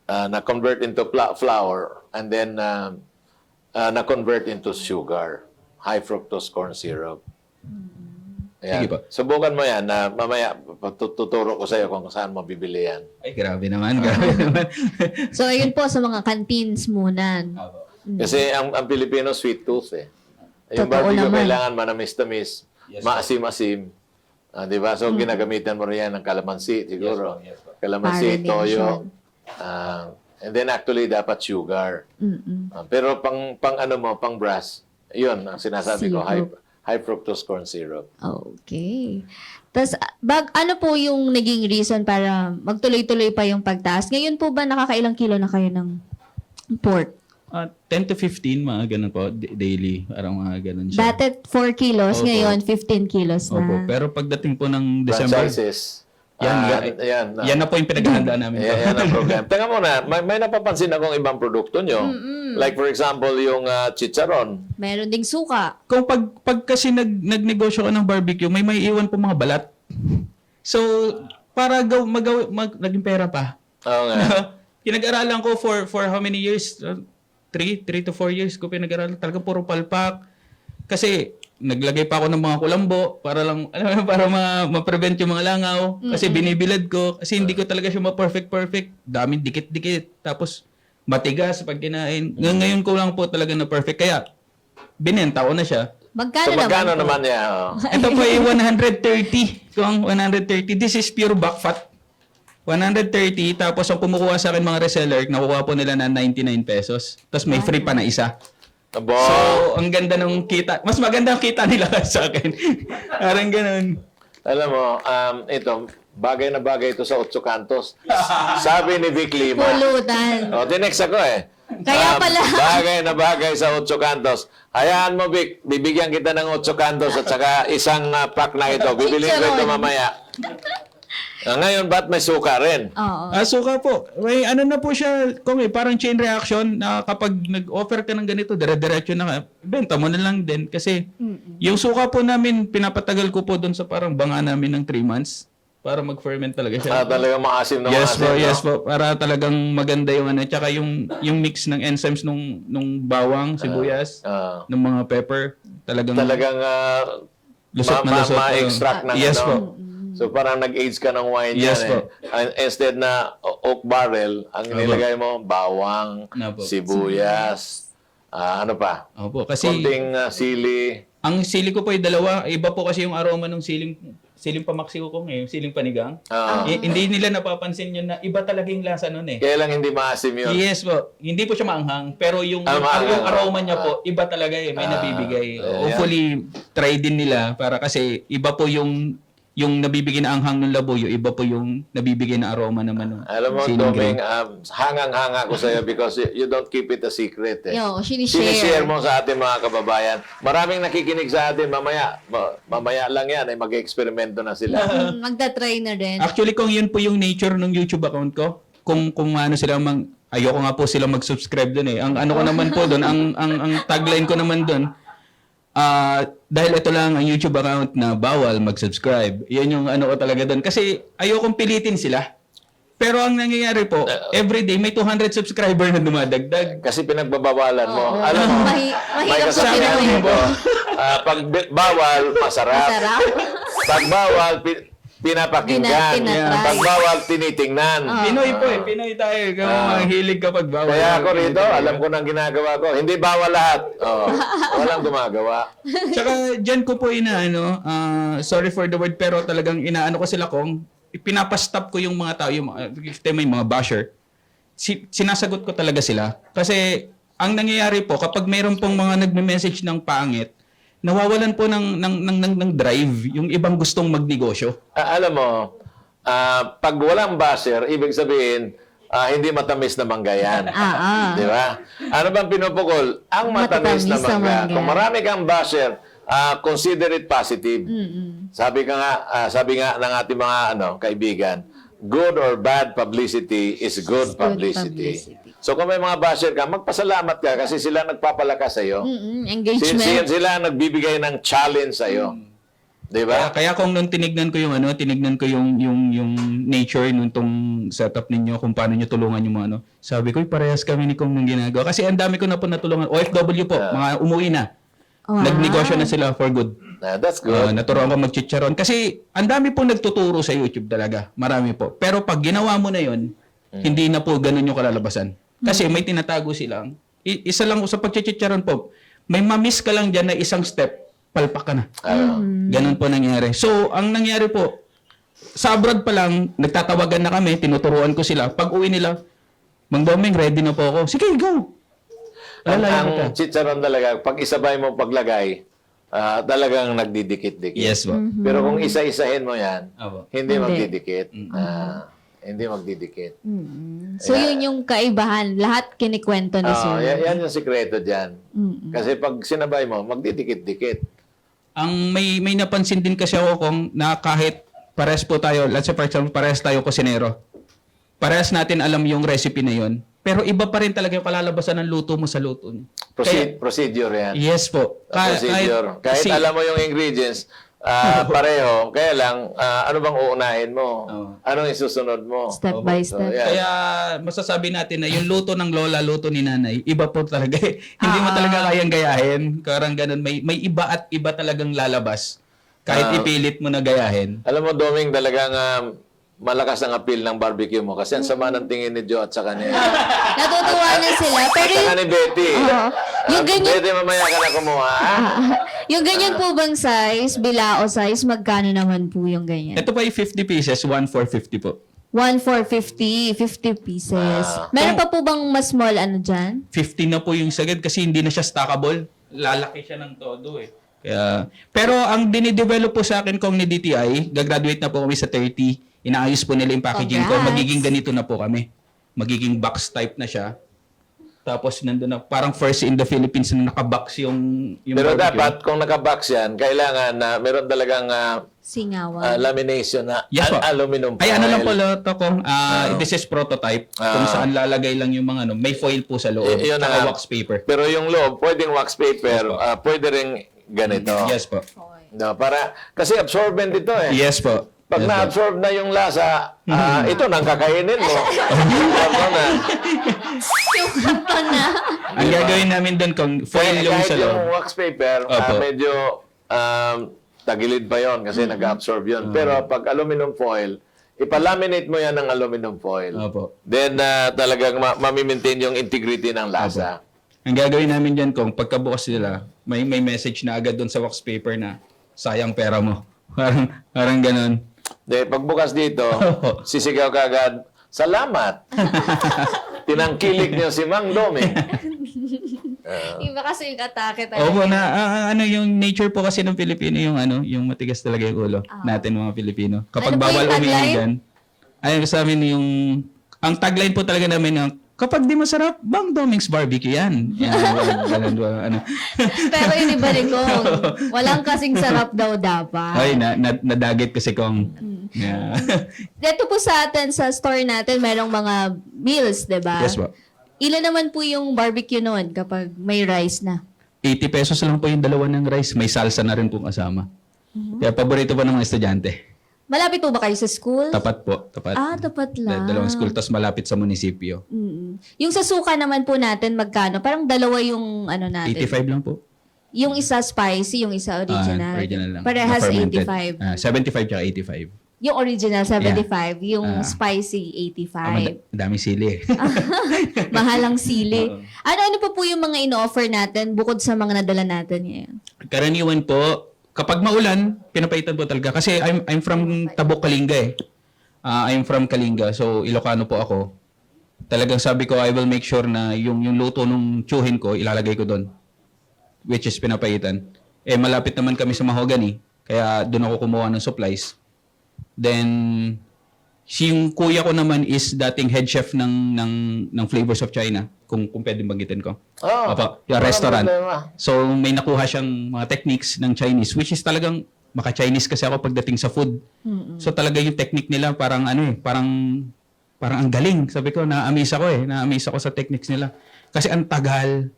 na convert into flour and then na convert into sugar. High fructose corn syrup. Ayan. Sige po. Subukan mo yan na mamaya tuturo ko sa iyo kung saan mabibili yan. Ay, grabe naman, grabe naman. So, ayun po sa mga canteens muna. Kasi ang Pilipino sweet tooth eh. Yung Totoo barbecue naman. kailangan manamis-tamis, maasim-asim. Di ba? So, ginagamitan mo rin yan ng kalamansi siguro. Yes po. Kalamansi, Marination. toyo. And then actually, dapat sugar. Pero pang ano mo, pang brass, yun ang sinasabi ko, high fructose corn syrup. Okay. Tapos, ano po yung naging reason para magtuloy-tuloy pa yung pagtaas? Ngayon po ba nakakailang kilo na kayo ng pork? 10 to 15, mga ganun po, daily. Parang mga ganun siya. Dati 4 kilos, Opo. ngayon 15 kilos na. Opo. Pero pagdating po ng December, Franchises. yan na po yung pinaghahandaan namin. Yan ang problem. Teka muna, may napapansin akong ibang produkto nyo. Like for example, yung chicharon. Meron ding suka. Kung pag kasi nagnegosyo ka ng barbecue, may iwan po mga balat. So, para naging pera pa. Oo nga. Pinag-aralan ko for how many years? 3 to 4 years ko pinag-aralan. Talaga puro palpak. Kasi naglagay pa ako ng mga kulambo para lang para ma-prevent yung mga langaw kasi binibilad ko kasi hindi ko talaga siya ma-perfect. Daming dikit-dikit tapos matigas pag kinain. Ngayon ko lang po talaga na perfect kaya binenta ko na siya. Magkano So magkano naman po? naman niya? Ito po ay 130. Kung 130, this is pure back fat. 130 tapos ang kumukuha sa akin mga reseller, nakukuha po nila na 99 pesos. Tapos may free pa na isa. Abo. So, ang ganda ng kita. Mas maganda ang kita nila sa akin. Parang ganun. Alam mo, ito, bagay na bagay ito sa Otso Cantos. Sabi ni Vic Lima. Pulutan. O, tinext ako eh. Kaya pala. Bagay na bagay sa Otso Cantos. Hayaan mo, Vic. Bibigyan kita ng Otso Cantos at saka isang pack na ito. Bibilin ko ito Chicharon. mamaya. Ngayon, ba't may suka rin? Oo. Suka po. May ano na po siya, kung parang chain reaction na kapag nag-offer ka ng ganito, dire-diretso na ka, benta mo na lang din. Kasi yung suka po namin, pinapatagal ko po doon sa parang banga namin ng 3 months para mag-ferment talaga siya. Talagang maasim na Yes maasim. po, yes no? po. Para talagang maganda yung ano. Tsaka yung mix ng enzymes nung bawang, sibuyas, ng mga pepper. Talagang lusot na lusot. ma-extract ng Yes ano. po. So parang nag-age ka ng wine Yes yan po. Instead na oak barrel, ang nilagay mo, bawang, Opo. sibuyas, ano pa? Opo, kasi Konting sili. ang sili ko po ay dalawa. Iba po kasi yung aroma ng siling pamaksiko ko ngayon, siling panigang. Hindi nila napapansin yun na iba talaga yung lasa nun eh. Kaya lang hindi maasim yun. Yes po. Hindi po siya maanghang, pero yung maanghang. aroma niya po, iba talaga eh. May nabibigay. yeah. Hopefully, try din nila para kasi iba po yung yung nabibigay na anghang ng labuyo, iba po yung nabibigay na aroma naman ng Alam mo, siling Doming, grape. hangang-hanga ko sa'yo because you don't keep it a secret. Eh. Yo, Sinishare sinishare. mo sa ating mga kababayan. Maraming nakikinig sa atin mamaya lang yan, ay mag-eksperimento na sila. Magta-try na rin. Actually, kung yun po yung nature ng YouTube account ko, kung ano sila ayoko nga po sila mag-subscribe doon eh. Ang ano ko naman po doon, ang tagline ko naman doon, dahil ito lang ang YouTube account na bawal mag-subscribe. Yan yung ano ko talaga doon. Kasi ayokong pilitin sila. Pero ang nangyayari po, everyday may 200 subscriber na dumadagdag. Kasi pinagbabawalan mo. Oo. Alam mo, may Mahirap sa kasabihan Pinoy. mo, pag bawal, masarap. Masarap. Pag bawal, pinapakinggan. Tinatry. Pag bawal, tinitingnan. Pinoy po eh. Pinoy tayo. Mahilig kapag bawal. Kaya ako rito, alam ko nang ginagawa ko. Hindi bawal lahat. Oh, walang gumagawa. Tsaka dyan ko po sorry for the word, pero talagang inaano ko sila kung pinapastop ko yung mga tao, if may mga basher, sinasagot ko talaga sila. Kasi ang nangyayari po, kapag mayroon pong mga nagme-message ng pangit, nawawalan po ng drive yung ibang gustong magnegosyo. Alam mo, pag walang basher, ibig sabihin, hindi matamis na mangga yan. Di ba? Ano bang pinupukol? Ang matamis na mangga. Kung marami kang basher, consider it positive. Sabi nga ng ating mga kaibigan, good or bad publicity is good publicity. So kung may mga basher ka, magpasalamat ka kasi sila nagpapalakas sa iyo. Engagement. Sila nagbibigay ng challenge sa iyo. 'Di ba? Kaya kung nung tinignan ko yung yung nature nung tong setup ninyo, kung paano niyo tulungan yung mga sabi ko, parehas kami ni Kong nung ginagawa. Kasi ang dami ko na po natulungan. OFW po, mga umuwi na. Wow. Nagnegosyo na sila for good. That's good. Naturuan ko magchicharon. Kasi ang dami pong nagtuturo sa YouTube talaga. Marami po. Pero pag ginawa mo na yon, hindi na po ganun yung kalalabasan. Kasi may tinatago silang. Isa lang sa pagchicharon po, may mamiss ka lang dyan na isang step, palpak ka na. Ganun po nangyari. So, ang nangyari po, sa abroad pa lang, nagtatawagan na kami, tinuturuan ko sila. Pag uwi nila, Mang Doming, ready na po ako. Sige, go! Ang chicharon talaga, pag isabay mo paglagay, talagang nagdidikit-dikit. Yes po. Pero kung isa-isahin mo yan, Opo. hindi magdidikit. Hindi magdidikit. So, yun yung kaibahan. Lahat kinikwento ni Sir. Yan yung sikreto dyan. Kasi pag sinabay mo, magdidikit-dikit. Ang may napansin din kasi ako kung na kahit pares po tayo, let's say for example, pares tayo kusinero. Parehas natin alam yung recipe na yun. Pero iba pa rin talaga yung kalalabasan ng luto mo sa luto niyo. Procedure yan. Yes po. Procedure. Kahit kasi- alam mo yung ingredients, pareho, kaya lang, ano bang uunahin mo? Anong isusunod mo? Step by So, step. yan. Kaya masasabi natin na yung luto ng lola, luto ni nanay, iba po talaga. Hindi mo talaga kayang gayahin. Karang ganun, may iba at iba talagang lalabas. Kahit ipilit mo na gayahin. Alam mo, Doming, talagang malakas ang appeal ng barbecue mo kasi ang sama ng tingin ni Joe at sa kanya. Natutuwa na sila. Pero At saka ni Betty. Yung ganyan- Betty, mamaya ka na kumuha. ha? yung ganyan po bang size, bilao size, magkano naman po yung ganyan? Ito pa yung 50 pieces, 1,450 po. 1,450, 50 pieces. Meron pa po bang mas small dyan? 50 na po yung sagad kasi hindi na siya stackable. Lalaki siya ng todo eh. Kaya, pero ang dinidevelop po sa akin kung ni DTI, gagraduate na po kami sa 30, inaayos po nila yung packaging ko, Congrats. magiging ganito na po kami. Magiging box type na siya. Tapos nandun na, parang first in the Philippines na nakabox yung Pero barbecue. dapat, kung nakabox yan, kailangan na meron talagang Singawan. lamination na Yes po. aluminum foil. Ay, ano lang po to kung this is prototype. Kung saan lalagay lang yung mga may foil po sa loob. Yun na Tsaka nga. wax paper. Pero yung loob, pwedeng wax paper, pwede rin ganito. Yes po. No, kasi absorbent ito eh. Yes po. Pag Yes po. na-absorb na yung lasa, ito nang kakainin mo. Ano na? Ito na. Ang gagawin namin doon kung foil yung Kahit sa loob. yung wax paper, Opo. medyo tagilid pa yon kasi nag-absorb yon. Pero pag aluminum foil, ipalaminate mo yan ng aluminum foil. Opo. Then talagang mamimaintain yung integrity ng lasa. Ang gagawin namin dyan kung pagkabukas nila, may message na agad doon sa wax paper na sayang pera mo. Parang ganun. De, pagbukas dito, sisigaw ka agad, salamat. tinangkilik niya si Mang Doming. Iba kasi yung atake talaga. Opo, na ano yung nature po kasi ng Pilipino yung ano, yung matigas talaga yung ulo natin mga Pilipino. Kapag Ano po bawal yung tagline? umiigan, ayun sa amin yung ang tagline po talaga namin yung kapag di masarap, Mang Doming's Barbecue yan. Ganun ba, ano. Pero yung iba rin ko, walang kasing sarap daw dapat. Ay, nadagit kasi kong. Yeah. Dito po sa atin, sa store natin, merong mga meals, di ba? Yes po. Ilan naman po yung barbecue noon kapag may rice na? 80 pesos lang po yung dalawa ng rice. May salsa na rin pong kasama. Kaya paborito pa ng mga estudyante. Malapit po ba kayo sa school? Tapat po. Tapat. Tapat lang. Dalawang school, tas malapit sa munisipyo. Yung sa suka naman po natin, magkano? Parang dalawa yung ano natin. 85 lang po. Yung isa spicy, yung isa original. Original lang. Parehas Na fermented. 85. 75 tsaka 85. Yung original 75, yung spicy 85. Daming sili. Mahalang sili. Ano pa po yung mga ino-offer natin bukod sa mga nadala natin ngayon? Karaniwan po, kapag maulan, pinapaitan po talaga. Kasi I'm from Tabuk, Kalinga eh. I'm from Kalinga, so Ilocano po ako. Talagang sabi ko, I will make sure na yung luto nung tsuhin ko, ilalagay ko doon. Which is pinapaitan. Eh, malapit naman kami sa Mahogany, kaya doon ako kumuha ng supplies. Then, yung kuya ko naman is dating head chef ng Flavors of China, kung pwedeng banggitin ko. Opo, yung walang restaurant. problema. So, may nakuha siyang mga techniques ng Chinese, which is talagang, maka-Chinese kasi ako pagdating sa food. So, talaga yung technique nila, parang parang ang galing. Sabi ko, na-amaze ako sa techniques nila. Kasi ang tagal,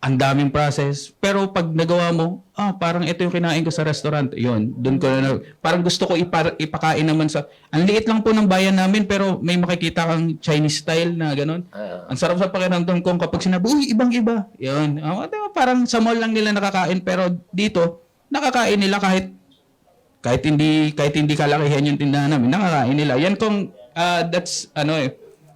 ang daming process. Pero pag nagawa mo, parang ito yung kinain ko sa restaurant. Yun, doon ko na, parang gusto ko ipakain naman sa, ang liit lang po ng bayan namin, pero may makikita kang Chinese style na gano'n. Ang sarap sa pakiramdam ko kapag sinabi, uy, ibang-iba. Yun. Diba, parang sa mall lang nila nakakain, pero dito, nakakain nila kahit hindi kalakihan yung tindahan namin, nakakain nila. Yan kung,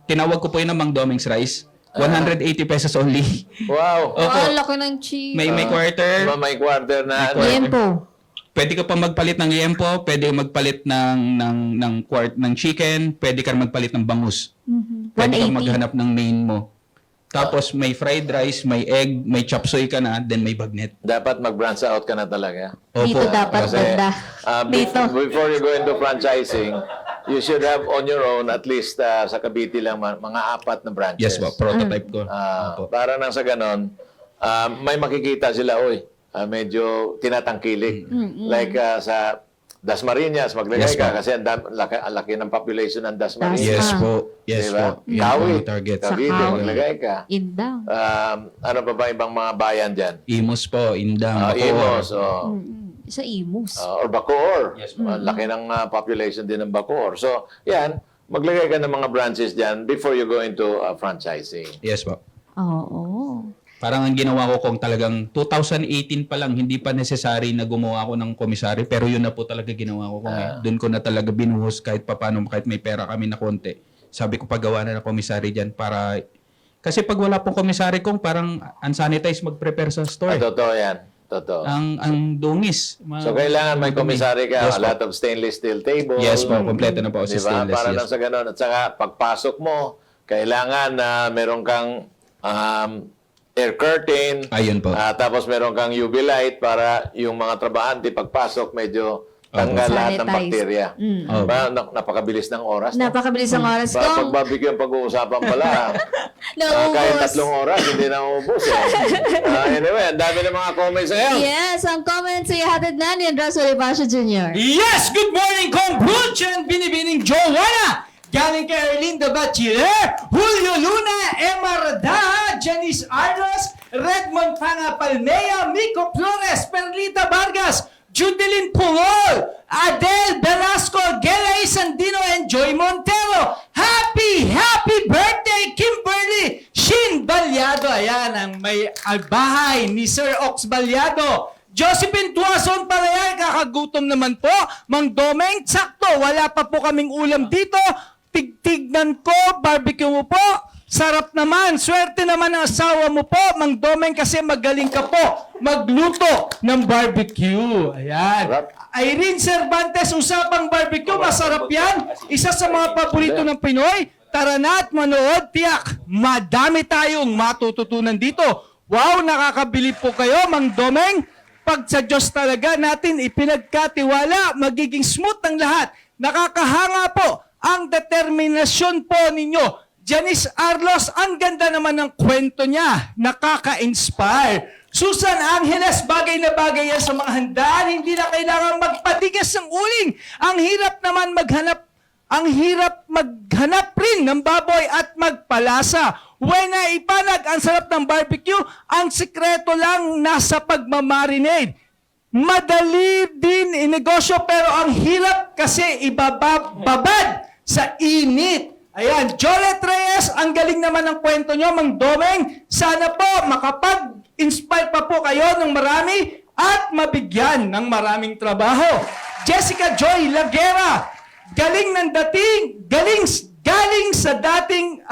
tinawag ko po yun ng Mang Doming's Rice. 180 pesos only. Wow. Laki ng cheese. May quarter. May quarter na. Liempo. Pwede ka pa magpalit ng liempo, pwede magpalit ng chicken, pwede ka magpalit ng bangus. Pwede ka 180. maghanap ng main mo. Tapos may fried rice, may egg, may chop suey ka na, then may bagnet. Dapat mag-branch out ka na talaga. Dito dapat Kasi, banda. Dito. before you go into franchising, you should have on your own at least sa Cavite lang mga 4 na branches. Yes po, prototype ko. Opo. Para nang sa ganon, may makikita sila, medyo tinatangkilik. Like sa Dasmariñas, maglagay Yes, ka po. kasi ang laki ng population ng Dasmariñas. Yes po. Yes Diba? po. Yan po Kawit, ang target. Cavite, Kawit. maglagay ka. Indang. Ano pa ba ibang mga bayan dyan? Imus po, Indang, Bacoor. Imos, Sa Imus. or Bacoor. Yes, po. Laki ng population din ng Bacoor. So, yan, maglagay ka ng mga branches dyan before you go into franchising. Yes po. Oo. Parang ang ginawa ko kung talagang 2018 pa lang, hindi pa necessary na gumawa ako ng komisary, pero yun na po talaga ginawa ko. Doon ko na talaga binuhos kahit papano, kahit may pera kami na konti. Sabi ko paggawa na ng komisary dyan para... Kasi pag wala pong komisary kong, parang unsanitized mag-prepare sa store. Totoo yan. Totoo. Ang dungis. So, kailangan may komisary ka, Yes, a lot of stainless steel table. Yes po, kompleto na po Diba? si stainless. Para yes. lang sa ganun. At saka, pagpasok mo, kailangan na meron kang air curtain. Ayun po. Tapos meron kang UV light para yung mga trabahante pagpasok medyo tanggal lahat ng Sanitize. bakterya. Opo. Napakabilis ng oras. No? Napakabilis ang oras ko. Pag barbecue ang pag-uusapan pala, kahit 3 oras, hindi na maubos. Anyway, ang dami ng mga comments ngayon. Yes, ang comments ay hatid na ni Andres Olivacio Jr. Yes! Good morning, Kombrunch and Binibining Joanna! Galing kay Erlinda Bachiller, Julio Luna, Emma Radaha, Janice Arlos, Redmond Panga Palmea, Mico Flores, Perlita Vargas, Judelin Pungol, Adel Velasco, Gelay Sandino, and Joy Montero. Happy birthday, Kimberly Shin Balyado. Ayan, ang may bahay ni Sir Ox Balyado. Josephine Tuason Parayan, kakagutom naman po. Mang Domeng, sakto, wala pa po kaming ulam dito. Tigtignan ko, barbecue mo po. Sarap naman, swerte naman ang asawa mo po, Mang Domeng, kasi magaling ka po magluto ng barbecue. Ayan. Sarap. Irene Cervantes, usapang barbecue, masarap yan. Isa sa mga paborito ng Pinoy. Tara na at manood, tiyak. Madami tayong matututunan dito. Wow, nakakabilib po kayo, Mang Domeng. Pag sa Diyos talaga natin ipinagkatiwala, magiging smooth ang lahat. Nakakahanga po ang determinasyon po ninyo. Janice Arlos, ang ganda naman ng kwento niya. Nakaka-inspire. Susan Angeles, bagay na bagay yan sa mga handaan. Hindi na kailangan magpatigas ng uling. Ang hirap naman maghanap rin ng baboy at magpalasa. When ipanag ang sarap ng barbecue, ang sikreto lang nasa pagmamarinade. Madali din inegosyo pero ang hirap kasi ibababad sa init. Ayan, Jolet Reyes, ang galing naman ng kwento nyo, Mang Domeng. Sana po makapag-inspire pa po kayo ng marami at mabigyan ng maraming trabaho. Jessica Joy Lagera, galing sa dating,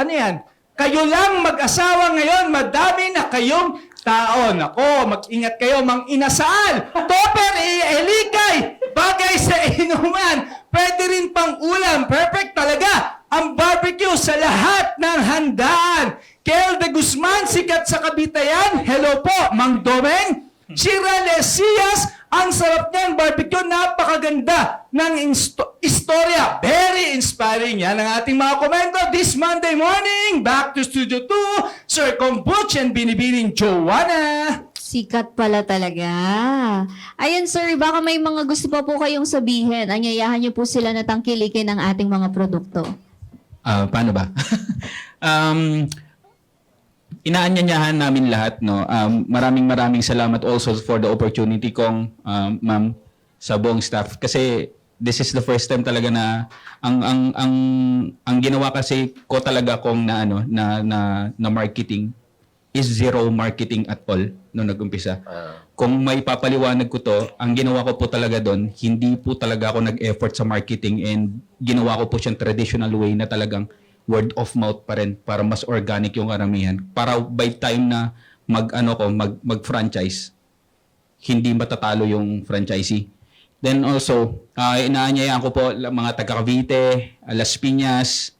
kayo lang mag-asawa ngayon, madami na kayong tao. Nako, mag-ingat kayo, Mang Inasal. Topper Elikay, bagay sa inuman, pwede rin pang ulam, perfect talaga. Ang barbecue sa lahat ng handaan. Kel de Guzman, sikat sa Kabitayan. Hello po, Mang Domeng. Shira Lesias, ang sarap niyan, barbecue, napakaganda ng istorya. Very inspiring. Yan ang ating mga komento this Monday morning. Back to Studio 2, Sir Kombuch and Binibining Joanna. Sikat pala talaga. Ayan sir, baka may mga gusto pa po kayong sabihin. Anyayahan niyo po sila na tangkilikin ang ating mga produkto. Paano ba? Inaanyayahan namin lahat, no. Maraming salamat also for the opportunity kong ma'am sa buong staff kasi this is the first time talaga na ang ginawa kasi ko talaga kong na marketing is zero marketing at all nung nag-umpisa. Kung may papaliwanag ko to, ang ginawa ko po talaga doon, hindi po talaga ako nag-effort sa marketing and ginawa ko po siyang traditional way na talagang word of mouth pa rin para mas organic yung karamihan. Para by time na mag-franchise, hindi matatalo yung franchisee. Then also, inaanyayaan ko po mga taga Cavite, Las Piñas,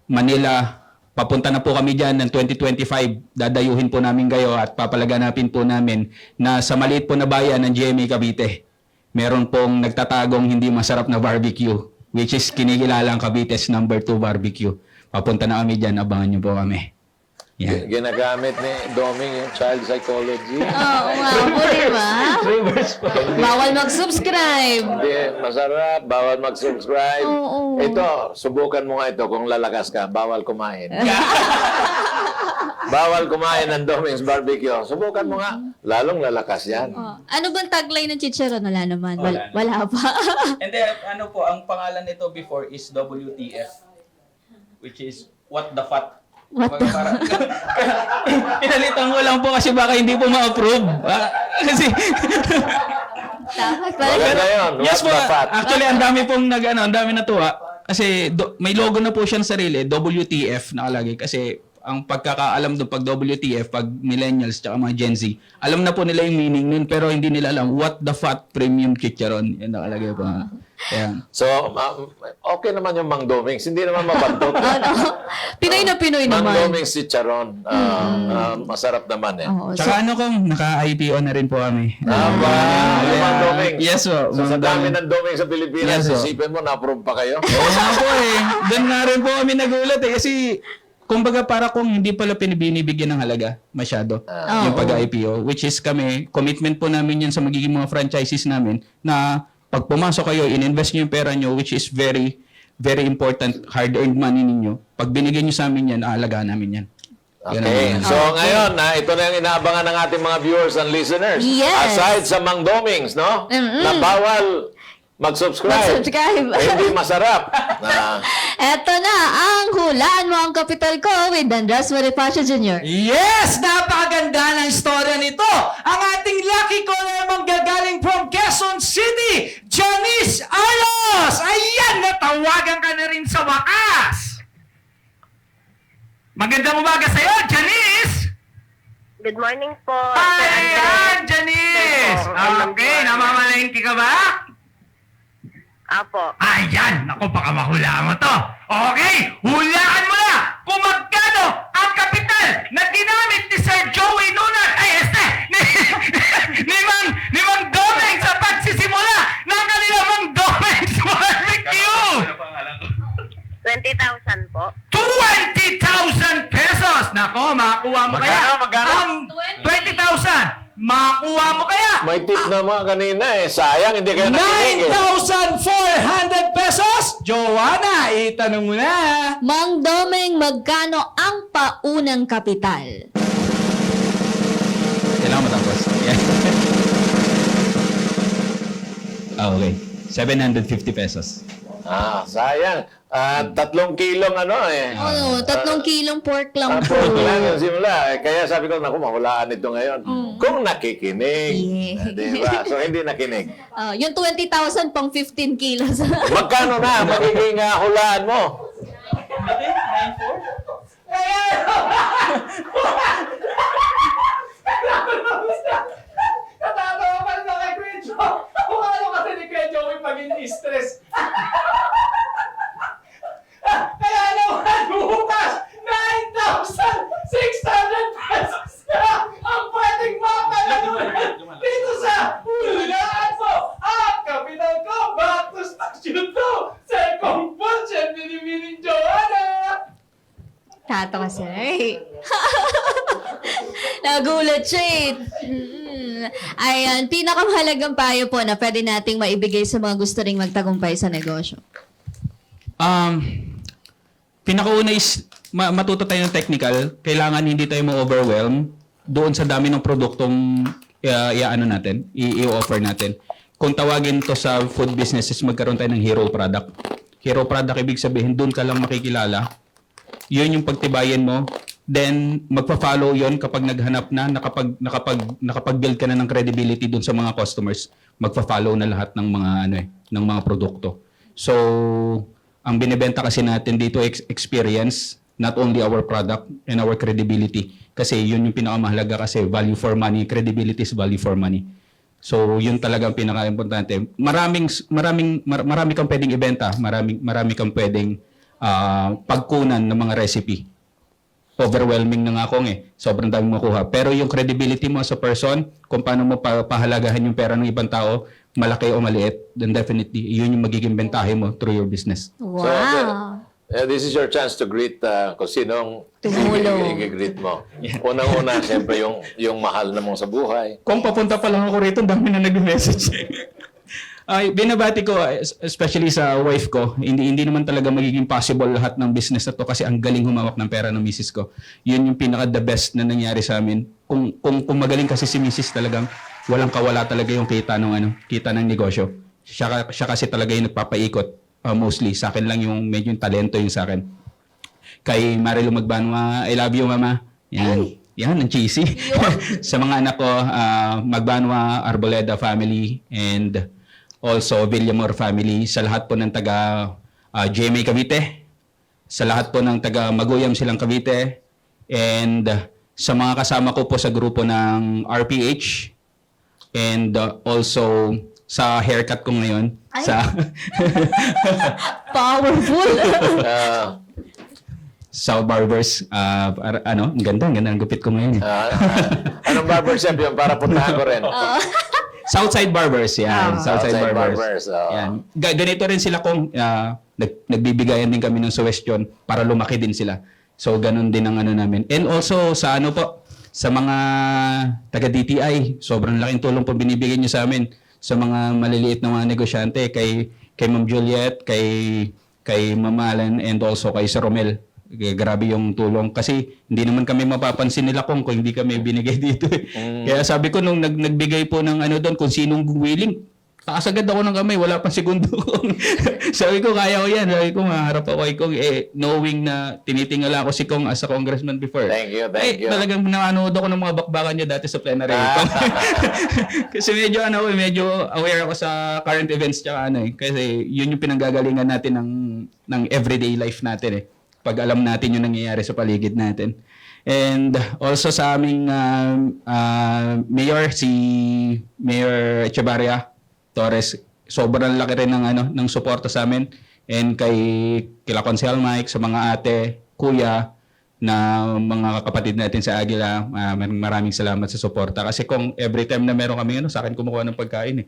Manila. Papunta na po kami dyan ng 2025. Dadayuhin po namin kayo at papalaganapin po namin na sa maliit po na bayan ng GMA Cavite, meron pong nagtatagong hindi masarap na barbecue, which is kinikilalang Cavite's #2 barbecue. Papunta na kami dyan, abangan nyo po kami. Yan. Ginagamit ni Doming yung child psychology. Oo nga po, di ba? Bawal mag-subscribe. Hindi, masarap. Bawal mag-subscribe. Oo. Ito, subukan mo nga ito kung lalakas ka. Bawal kumain. Bawal kumain ng Doming's Barbecue. Subukan mo nga. Lalong lalakas yan. Oh. Ano bang tagline ng chicharon? Wala naman. Wala. Wala pa. And then, ang pangalan nito before is WTF, which is what the fuck. What the- Pinalitan ko lang po kasi baka hindi po ma-approve. Kasi Dapat pala. Maganda yun. yes po, What the fat? actually ang dami pong ang dami natuwa kasi may logo na po siyang sarili, WTF nakalagay kasi ang pagkakaalam doon pag WTF, pag millennials tsaka mga Gen Z, alam na po nila yung meaning nun pero hindi nila alam what the fat premium chicharon. Yan nakalagay po. Ayan. So, okay naman yung Mang Doming's. Hindi naman mabantot. Pinoy na Pinoy Mang naman. Doming's si Charon. Masarap naman eh. Oo. So, Tsaka naka-IPO na rin po kami. Yung Mang Doming's. Yes po. So, sa dami ng Doming's sa Pilipinas, Yes, isipin mo, na-approve pa kayo? Oo nga po eh. Doon nga rin po kami nagulat eh. Kasi, kumbaga para kung hindi pala binibigyan ng halaga masyado yung pag-IPO. Which is kami, commitment po namin yan sa magiging mga franchises namin na pag pumasok kayo, in-invest nyo yung pera nyo, which is very, very important, hard-earned money ninyo. Pag binigyan nyo sa amin yan, aalagaan namin yan. Ganun Okay. yan. So, ngayon, ito na yung inaabangan ng ating mga viewers and listeners. Yes. Aside sa Mang Doming's, no? Na bawal mag-subscribe. Mag-subscribe. Hindi masarap. Eto na ang hulaan mo ang kapital ko with Andres Bonifacio Jr. Yes! Napakaganda ng istorya nito! Ang ating lucky caller manggagaling from Quezon City, Janice Arlos! Ayan! Natawagan ka na rin sa wakas! Magandang umaga sa'yo, Janice! Good morning po. Ayan, Janice! Okay, namamalengke ka ba? Apo. Ayan! Naku, baka mahulaan mo to. Okay, hulaan mo na kung magkano ang kapital na ginamit ni Sir Joey Luna, ni Mang Domeng sa pagsisimula ng kanilang Mang Domeng's Barbecue! 20,000 po. 20,000 pesos! Nako, makakuha mo kaya? Magkano? Ang 20,000! Makakuha mo kaya? May tip na mga kanina eh. Sayang, hindi kayo nakinig eh. 9,400 pesos! Joanna, itanong mo na. Mang Domeng, magkano ang paunang kapital? Kailangan matapos. Yeah. Okay. 750 pesos. Sayang. 3 kilong eh. Ano, 3 kilong pork lang po. Pork lang yung simula. Kaya sabi ko, naku, mahulaan ito ngayon. Kung nakikinig. Yeah. Diba? So, hindi nakinig. Yung 20,000 pang 15 kilos. Magkano na magiging hulaan mo? Natatawa pa rin kay Kuya Joe. Kung ano kasi ni Kuya Joey paging stress. Kaya naman bukas, 9,600 pesos na ang pwedeng mapalanunan dito sa hulaan mo. Ang kapital ko, back to station 2, sa Compulsion, Binibining Joanna. Tatawa siya. Ay. Nagulat siya eh. Ayan, pinakamahalagang payo po na pwede nating maibigay sa mga gusto ring magtagumpay sa negosyo. Pinakauna is matuto tayo ng technical. Kailangan hindi tayo ma-overwhelm doon sa dami ng produktong i-offer natin. Kung tawagin to sa food businesses, magkaroon tayo ng hero product. Hero product, ibig sabihin, doon ka lang makikilala. Yun yung pagtibayan mo. Then, magpa-follow yon kapag naghanap na, nakapag-build ka na ng credibility doon sa mga customers, magpa-follow na lahat ng mga ng mga produkto. So, ang binebenta kasi natin dito experience, not only our product and our credibility. Kasi yun yung pinakamahalaga kasi value for money, credibility is value for money. So, yun talaga ang pinaka-importante. Marami kang pwedeng ibenta, marami kang pwedeng pagkunan ng mga recipe. Overwhelming na nga ako sobrang dami makuha. Pero yung credibility mo as a person, kung paano mo pahalagahan yung pera ng ibang tao, malaki o maliit, then definitely, yun yung magiging bentahe mo through your business. Wow. This is your chance to greet kung sinong Tumulong. i-greet mo. Unang-una, siyempre, yung mahal na mong sa buhay. Kung papunta pa lang ako rito, dami na nag-message. Ay, binabati ko, especially sa wife ko, hindi naman talaga magiging possible lahat ng business na to kasi ang galing humawak ng pera ng misis ko. Yun yung pinaka-the best na nangyari sa amin. Kung magaling kasi si misis talagang walang kawala talaga yung kita ng negosyo. Siya kasi talaga yung nagpapaikot mostly. Sa akin lang yung medyo yung talento yung sa akin. Kay Marilu Magbanwa, I love you, mama. Yan. Yan, ang cheesy. Sa mga anak ko, Magbanwa, Arboleda family, and also Villamor family. Sa lahat po ng taga GMA Cavite. Sa lahat po ng taga Maguyam Silang Cavite. And sa mga kasama ko po sa grupo ng RPH. And also sa haircut ko ngayon. Ay. Sa Powerful. sa barbers, ang ganda ang gupit ko ngayon. Anong barbershop yun? Para puntahan ko rin. Southside Barbers, yan. Southside Barbers. Oh. Yan. Ganito rin sila kung nagbibigayan din kami ng suggestion para lumaki din sila. So, ganun din ang namin. And also, sa sa mga taga-DTI, sobrang laking tulong po binibigay niyo sa amin sa mga maliliit na mga negosyante, kay Ma'am Juliet, kay Ma'am Alan, and also kay Sir Romel. Grabe yung tulong kasi hindi naman kami mapapansin nila kung hindi kami binigay dito. Kaya sabi ko nung nagbigay po ng doon kung sinong willing, kakasagad ako ng kamay, wala pang segundo. Sabi ko kaya ko yan. Sabi ko maharap ako kay Kong knowing na tinitingala ako si Kong as a congressman before. Thank you. Talagang nanonood ako ng mga bakbakan niya dati sa plenary. Kasi medyo aware ako sa current events tsaka kasi yun yung pinanggagalingan natin ng everyday life natin pag alam natin yung nangyayari sa paligid natin. And also sa aming mayor, si Mayor Echevarria Torres, sobrang laki rin ng suporta sa amin, and kila Consel Mike, sa mga ate, kuya, na mga kapatid natin sa Aguila, maraming salamat sa suporta. Kasi kung every time na meron kami, sa akin kumukuha ng pagkain eh.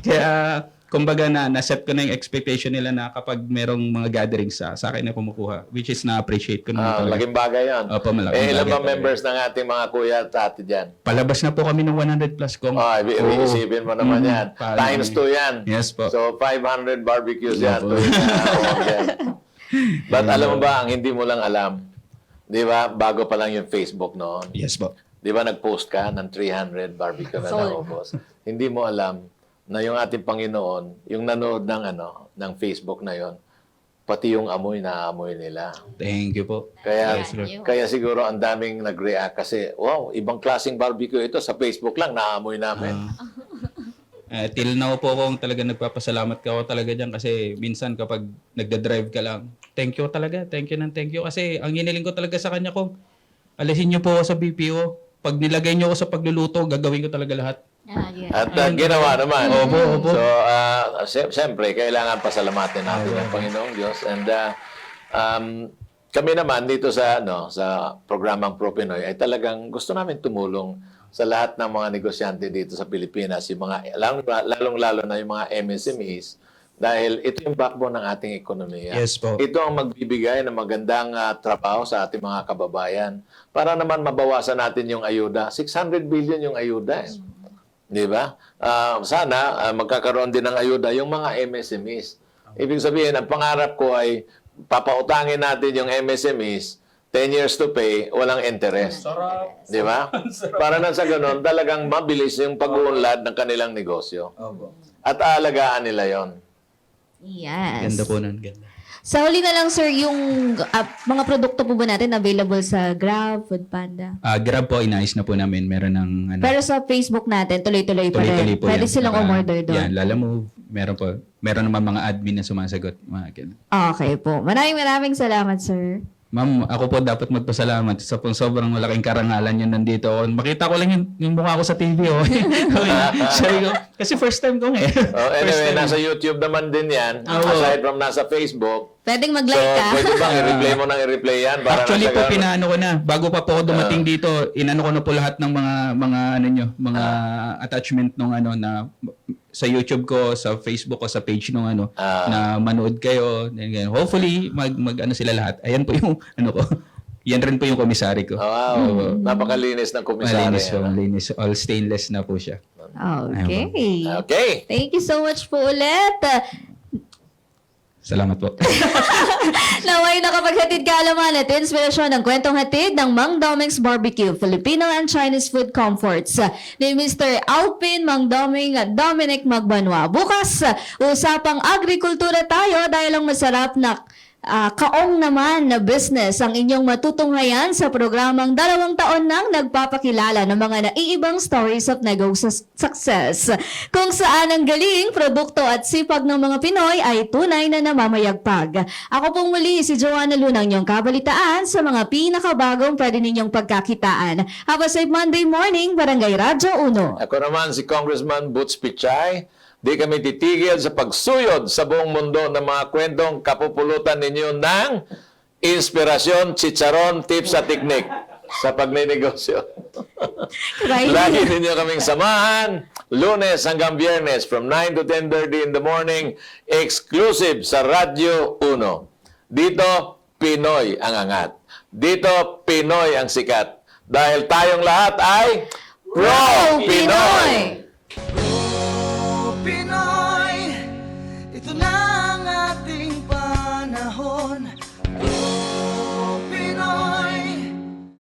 Kaya, kumbaga na-set ko na yung expectation nila na kapag merong mga gatherings sa akin na kumukuha, which is na-appreciate ko naman talaga. Malaking bagay yan. Opo, malaking ilan bagay ba talaga. members ng ating mga kuya at ate dyan? Palabas na po kami ng 100 plus kung... Isipin mo naman yan. Times 2 yan. Yes po. So, 500 barbecues yan. Opo. But alam mo ba, ang hindi mo lang alam, di ba, bago pa lang yung Facebook noon, Yes po. di ba nag-post ka ng 300 barbecue na Sold. naubos? Hindi mo alam na yung ating Panginoon, yung nanood ng Facebook na yon, pati yung amoy na amoy nila. Thank you po. Kaya, Yes, Lord. kaya siguro ang daming nag-react kasi, wow, ibang klaseng barbecue ito. Sa Facebook lang, naamoy namin. Till now po akong talaga nagpapasalamat ka ako talaga dyan kasi minsan kapag nagda-drive ka lang, thank you talaga, thank you. Kasi ang hiniling ko talaga sa kanya kung alisin niyo po ako sa BPO. Pag nilagay niyo ako sa pagluluto, gagawin ko talaga lahat. At ginawa naman. Opo. So, siyempre, kailangan pasalamatin natin ang Panginoong Diyos. And kami naman dito sa programang Pro Pinoy ay talagang gusto namin tumulong sa lahat ng mga negosyante dito sa Pilipinas, yung mga lalong-lalo na yung mga MSMEs, dahil ito yung backbone ng ating ekonomiya. Yes po. Ito ang magbibigay ng magandang trabaho sa ating mga kababayan para naman mabawasan natin yung ayuda. 600 billion yung ayuda. Di ba? Sana magkakaroon din ng ayuda yung mga MSMEs. Ibig sabihin, ang pangarap ko ay papautangin natin yung MSMEs 10 years to pay, walang interest. Di ba? Para na sa ganun, talagang mabilis yung pag-uunlad ng kanilang negosyo. At aalagaan nila yon. Yes. Ganda po nun, ganda. Sa huli na lang, sir, yung mga produkto po ba natin available sa Grab, Foodpanda? Grab po, inayos na po namin. Meron ng Pero sa Facebook natin, tuloy-tuloy pa rin. tuloy-tuloy po Pwede yan. silang umorder doon. Yan, Lalamove. Meron po. Meron naman mga admin na sumasagot. Mga ganun. Okay po. Maraming salamat, sir. Ma'am, ako po dapat magpasalamat sa sobrang malaking karangalan yun nandito ako. Makita ko lang yung mukha ko sa TV. Sabi ko, kasi first time ko eh. Anyway, nasa YouTube naman din yan. Aside from nasa Facebook. Pwedeng So, mag-like ka. pwede bang i-replay mo ng i-replay yan? Para Actually nasa po, ganun? pinaano ko na. Bago pa po ako dumating dito, inano ko na po lahat ng mga attachment nung na sa YouTube ko, sa Facebook ko, sa page nung na manood kayo. Then, hopefully, mag sila lahat. Ayan po yung ko. Yan rin po yung komisari ko. Wow. Napakalinis ng komisaryo. Malinis po, malinis. All stainless na po siya. Okay. Okay. Thank you so much po ulit. Salamat po. Naway nakapaghatid kaalaman at inspirasyon ng kwentong hatid ng Mang Doming's Barbecue, Filipino and Chinese Food Comforts ni Mr. Alpin Mang Dominic Magbanwa. Bukas, usapang agrikultura tayo dahil ang masarap na kaong naman na business ang inyong matutunghayan sa programang 2 taon nang nagpapakilala ng mga naiibang stories of success. Kung saan ang galing, produkto at sipag ng mga Pinoy ay tunay na namamayagpag. Ako pong muli si Joanna Lunang, yung kabalitaan sa mga pinakabagong pwede ninyong pagkakitaan. Have a safe Monday morning, Barangay Radyo 1. Ako naman si Congressman Butch Pichay. Di kami titigil sa pagsuyod sa buong mundo ng mga kwentong kapupulutan ninyo ng inspirasyon, chicharon, tips at teknik sa pagninegosyo. Right? Lagi ninyo kaming samahan, Lunes hanggang Biyernes from 9 to 10:30 in the morning, exclusive sa Radyo 1. Dito, Pinoy ang angat. Dito, Pinoy ang sikat. Dahil tayong lahat ay Pro Pinoy!